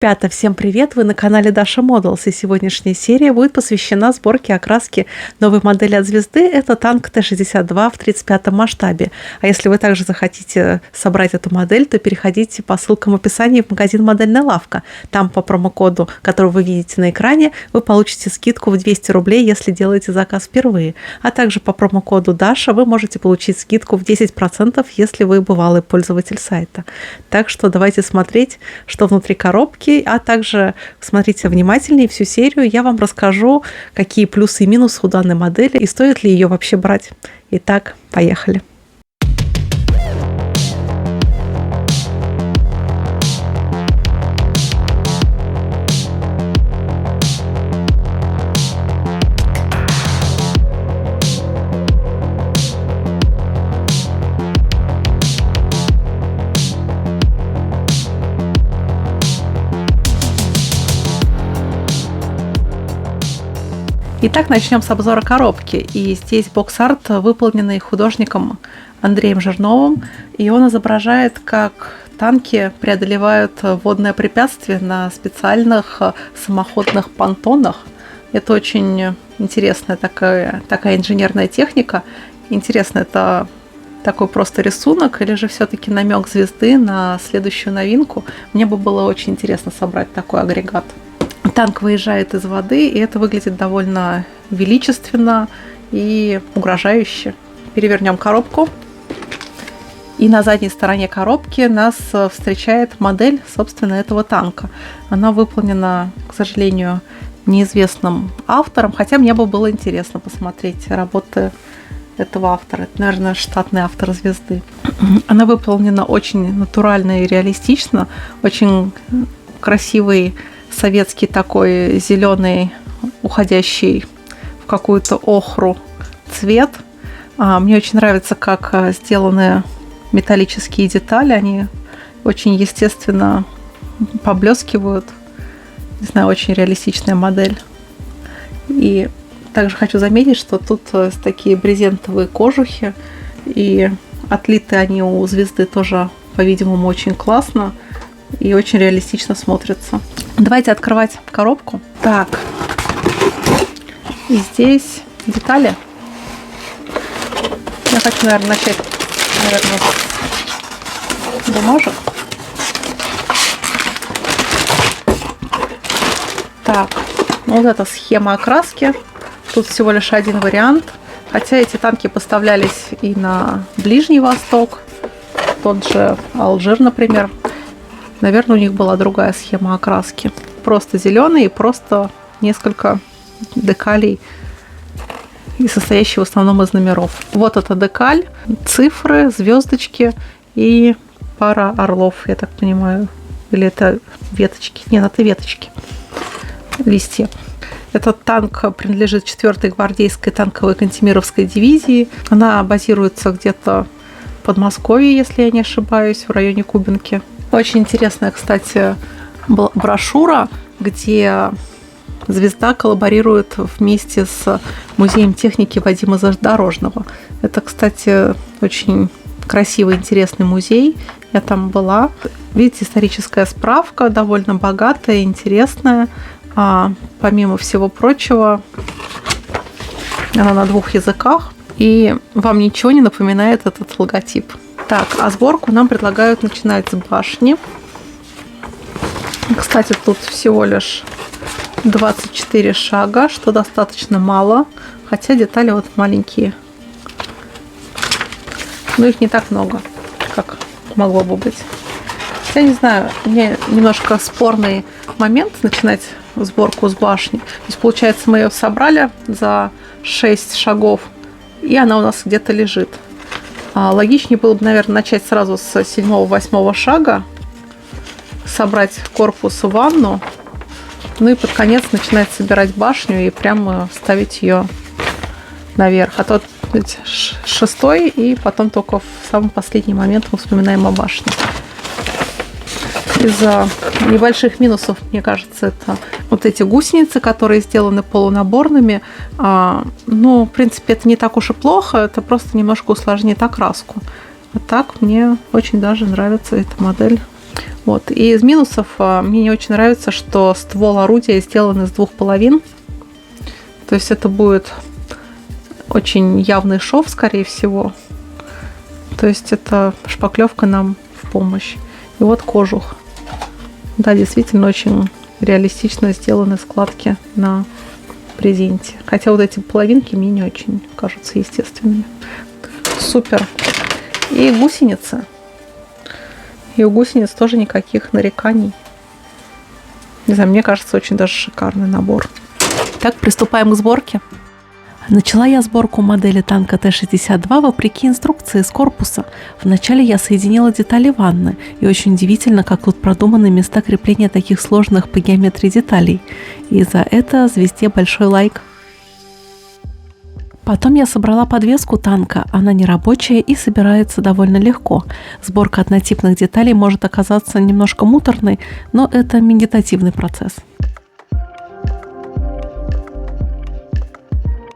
Ребята, всем привет! Вы на канале Dasha Models, и сегодняшняя серия будет посвящена сборке окраски новой модели от звезды. Это танк Т-62 в 35-м масштабе. А если вы также захотите собрать эту модель, то переходите по ссылкам в описании в магазин «Модельная лавка». Там по промокоду, который вы видите на экране, вы получите скидку в 200 рублей, если делаете заказ впервые. А также по промокоду Dasha вы можете получить скидку в 10%, если вы бывалый пользователь сайта. Так что давайте смотреть, что внутри коробки, а также смотрите внимательнее всю серию. Я вам расскажу, какие плюсы и минусы у данной модели и стоит ли ее вообще брать. Итак, поехали. Итак, начнем с обзора коробки. И здесь бокс-арт, выполненный художником Андреем Жирновым. И он изображает, как танки преодолевают водное препятствие на специальных самоходных понтонах. Это очень интересная такая инженерная техника. Интересно, это такой просто рисунок или же все-таки намек звезды на следующую новинку? Мне бы было очень интересно собрать такой агрегат. Танк выезжает из воды, и это выглядит довольно величественно и угрожающе. Перевернем коробку. И на задней стороне коробки нас встречает модель, собственно, этого танка. Она выполнена, к сожалению, неизвестным автором, хотя мне бы было интересно посмотреть работы этого автора. Это, наверное, штатный автор звезды. Она выполнена очень натурально и реалистично. Очень красивый советский такой зеленый, уходящий в какую-то охру цвет. Мне очень нравится, как сделаны металлические детали. Они очень естественно поблескивают. Не знаю, очень реалистичная модель. И также хочу заметить, что тут такие брезентовые кожухи. И отлиты они у звезды тоже, по-видимому, очень классно. И очень реалистично смотрится. Давайте открывать коробку. Так. И здесь детали. Я хочу, наверное, начать с бумажек. Так. Вот эта схема окраски. Тут всего лишь один вариант. Хотя эти танки поставлялись и на Ближний Восток. Тот же Алжир, например. Наверное, у них была другая схема окраски. Просто зеленый и просто несколько декалей, и состоящие в основном из номеров. Вот это декаль, цифры, звездочки и пара орлов, я так понимаю. Или это веточки? Нет, это веточки. Листья. Этот танк принадлежит 4-й гвардейской танковой Кантемировской дивизии. Она базируется где-то в Подмосковье, если я не ошибаюсь, в районе Кубинки. Очень интересная, кстати, брошюра, где звезда коллаборирует вместе с музеем техники Вадима Задорожного. Это, кстати, очень красивый, интересный музей. Я там была. Видите, историческая справка, довольно богатая, интересная. А помимо всего прочего, она на 2 языках. И вам ничего не напоминает этот логотип. Так, а сборку нам предлагают начинать с башни. Кстати, тут всего лишь 24 шага, что достаточно мало. Хотя детали вот маленькие. Но их не так много, как могло бы быть. Я не знаю, мне немножко спорный момент начинать сборку с башни. То есть, получается, мы ее собрали за 6 шагов, и она у нас где-то лежит. Логичнее было бы, наверное, начать сразу с 7-8 шага, собрать корпус и ванну, ну и под конец начинать собирать башню и прямо ставить ее наверх. А то 6-й, и потом только в самый последний момент мы вспоминаем о башне. Из-за небольших минусов, мне кажется, это вот эти гусеницы, которые сделаны полунаборными. Ну, в принципе, это не так уж и плохо, это просто немножко усложнит окраску. А так мне очень даже нравится эта модель. Вот. И из минусов мне не очень нравится, что ствол орудия сделан из двух половин. То есть это будет очень явный шов, скорее всего. То есть это шпаклевка нам в помощь. И вот кожух. Да, действительно очень реалистично сделаны складки на презенте. Хотя вот эти половинки мне не очень кажутся естественными. Супер. И гусеницы. И у гусениц тоже никаких нареканий. Не знаю, мне кажется, очень даже шикарный набор. Так, приступаем к сборке. Начала я сборку модели танка Т-62 вопреки инструкции с корпуса. Вначале я соединила детали ванны, и очень удивительно, как тут продуманы места крепления таких сложных по геометрии деталей. И за это звезде большой лайк. Потом я собрала подвеску танка, она не рабочая и собирается довольно легко. Сборка однотипных деталей может оказаться немножко муторной, но это медитативный процесс.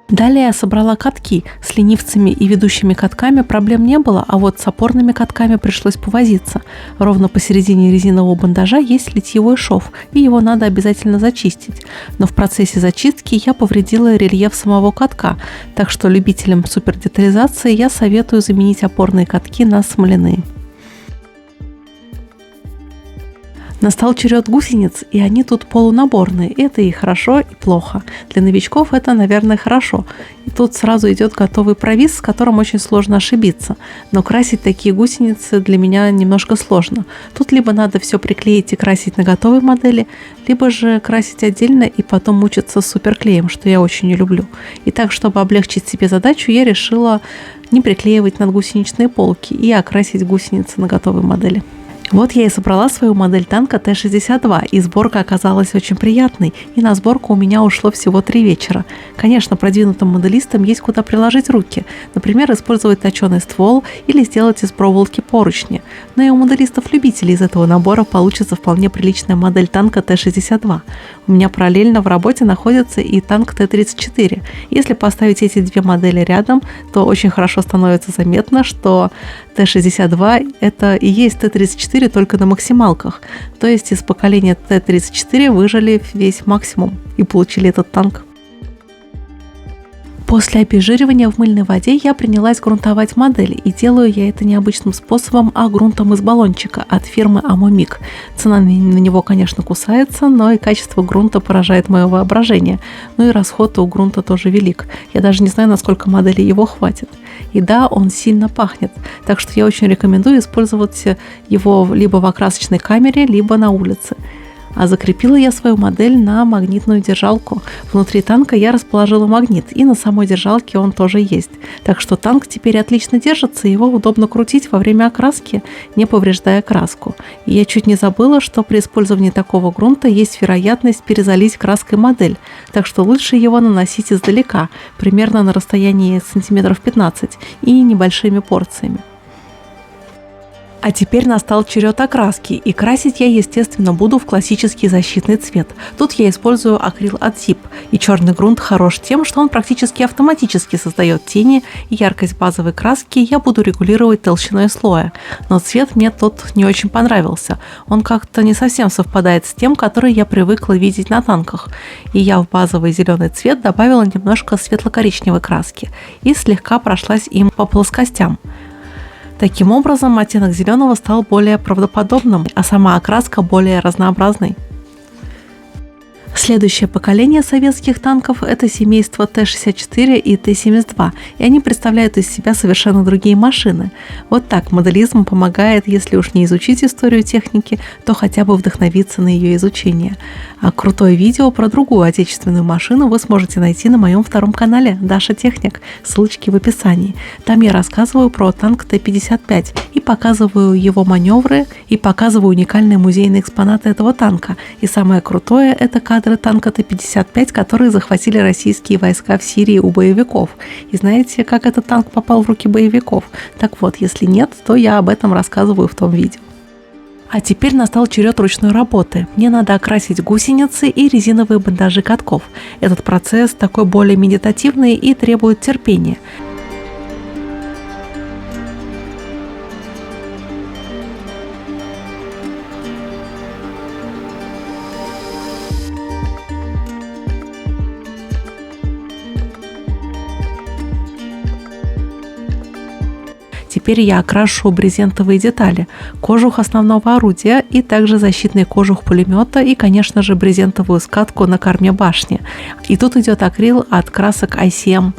Далее я собрала катки. С ленивцами и ведущими катками проблем не было, а вот с опорными катками пришлось повозиться. Ровно посередине резинового бандажа есть литьевой шов, и его надо обязательно зачистить. Но в процессе зачистки я повредила рельеф самого катка, так что любителям супердетализации я советую заменить опорные катки на смоляные. Настал черед гусениц, и они тут полунаборные. Это и хорошо, и плохо. Для новичков это, наверное, хорошо. И тут сразу идет готовый провис, с которым очень сложно ошибиться. Но красить такие гусеницы для меня немножко сложно. Тут либо надо все приклеить и красить на готовой модели, либо же красить отдельно и потом мучиться с суперклеем, что я очень не люблю. И так, чтобы облегчить себе задачу, я решила не приклеивать надгусеничные полки и окрасить гусеницы на готовой модели. Вот я и собрала свою модель танка Т-62, и сборка оказалась очень приятной, и на сборку у меня ушло всего 3 вечера. Конечно, продвинутым моделистам есть куда приложить руки, например, использовать точеный ствол или сделать из проволоки поручни. Но и у моделистов-любителей из этого набора получится вполне приличная модель танка Т-62. У меня параллельно в работе находится и танк Т-34. Если поставить эти две модели рядом, то очень хорошо становится заметно, что Т-62 это и есть Т-34 только на максималках. То есть из поколения Т-34 выжили весь максимум и получили этот танк. После обезжиривания в мыльной воде я принялась грунтовать модель, и делаю я это необычным способом, а грунтом из баллончика от фирмы Амомик. Цена на него, конечно, кусается, но и качество грунта поражает мое воображение. Ну и расход у грунта тоже велик. Я даже не знаю, насколько модели его хватит. И да, он сильно пахнет, так что я очень рекомендую использовать его либо в окрасочной камере, либо на улице. А закрепила я свою модель на магнитную держалку. Внутри танка я расположила магнит, и на самой держалке он тоже есть. Так что танк теперь отлично держится, и его удобно крутить во время окраски, не повреждая краску. И я чуть не забыла, что при использовании такого грунта есть вероятность перезалить краской модель, так что лучше его наносить издалека, примерно на расстоянии сантиметров 15 и небольшими порциями. А теперь настал черед окраски, и красить я, естественно, буду в классический защитный цвет. Тут я использую акрил от ZIP, и черный грунт хорош тем, что он практически автоматически создает тени, и яркость базовой краски я буду регулировать толщиной слоя. Но цвет мне тут не очень понравился, он как-то не совсем совпадает с тем, который я привыкла видеть на танках. И я в базовый зеленый цвет добавила немножко светло-коричневой краски и слегка прошлась им по плоскостям. Таким образом, оттенок зеленого стал более правдоподобным, а сама окраска более разнообразной. Следующее поколение советских танков – это семейство Т-64 и Т-72, и они представляют из себя совершенно другие машины. Вот так моделизм помогает, если уж не изучить историю техники, то хотя бы вдохновиться на ее изучение. А крутое видео про другую отечественную машину вы сможете найти на моем втором канале «Даша Техник», ссылочки в описании. Там я рассказываю про танк Т-55 и показываю его маневры, и показываю уникальные музейные экспонаты этого танка. И самое крутое – это кадры танка Т-55, которые захватили российские войска в Сирии у боевиков. И знаете, как этот танк попал в руки боевиков? Так вот, если нет, то я об этом рассказываю в том видео. А теперь настал черед ручной работы. Мне надо окрасить гусеницы и резиновые бандажи катков. Этот процесс такой более медитативный и требует терпения. теперь я окрашу брезентовые детали, кожух основного орудия и также защитный кожух пулемета и, конечно же, брезентовую скатку на корме башни. И тут идет акрил от красок ICM.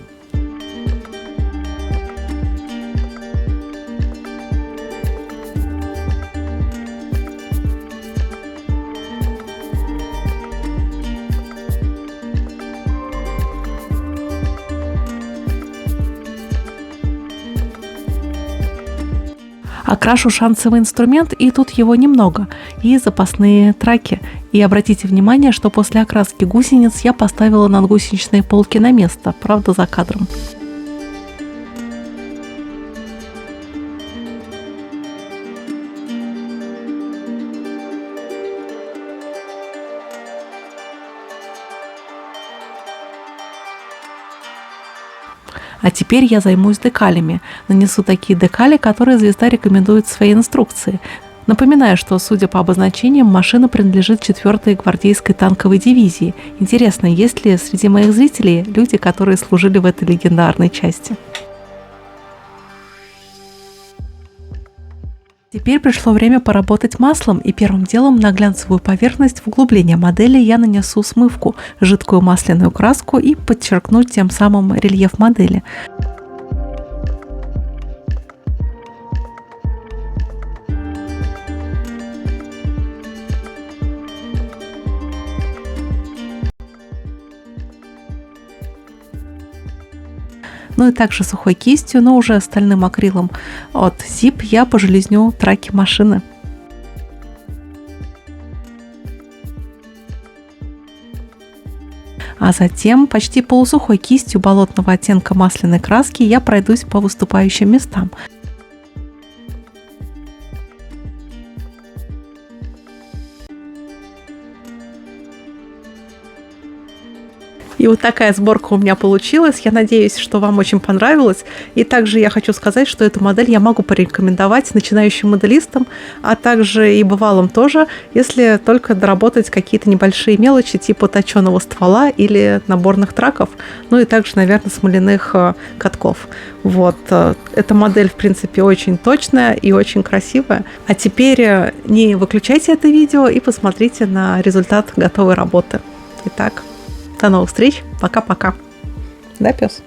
Окрашу шансовый инструмент, и тут его немного, и запасные траки. И обратите внимание, что после окраски гусениц я поставила надгусеничные полки на место, правда, за кадром. А теперь я займусь декалями. Нанесу такие декали, которые звезда рекомендует в своей инструкции. Напоминаю, что, судя по обозначениям, машина принадлежит 4-й гвардейской танковой дивизии. Интересно, есть ли среди моих зрителей люди, которые служили в этой легендарной части? Теперь пришло время поработать маслом, и первым делом на глянцевую поверхность в углубление модели я нанесу смывку, жидкую масляную краску и подчеркну тем самым рельеф модели. Ну и также сухой кистью, но уже стальным акрилом от ZIP я пожелезню траки машины. А затем почти полусухой кистью болотного оттенка масляной краски я пройдусь по выступающим местам. И вот такая сборка у меня получилась. Я надеюсь, что вам очень понравилось. И также я хочу сказать, что эту модель я могу порекомендовать начинающим моделистам, а также и бывалым тоже, если только доработать какие-то небольшие мелочи типа точеного ствола или наборных траков, ну и также, наверное, смоляных катков. Вот. Эта модель, в принципе, очень точная и очень красивая. А теперь не выключайте это видео и посмотрите на результат готовой работы. Итак, до новых встреч. Пока-пока. Да, пес?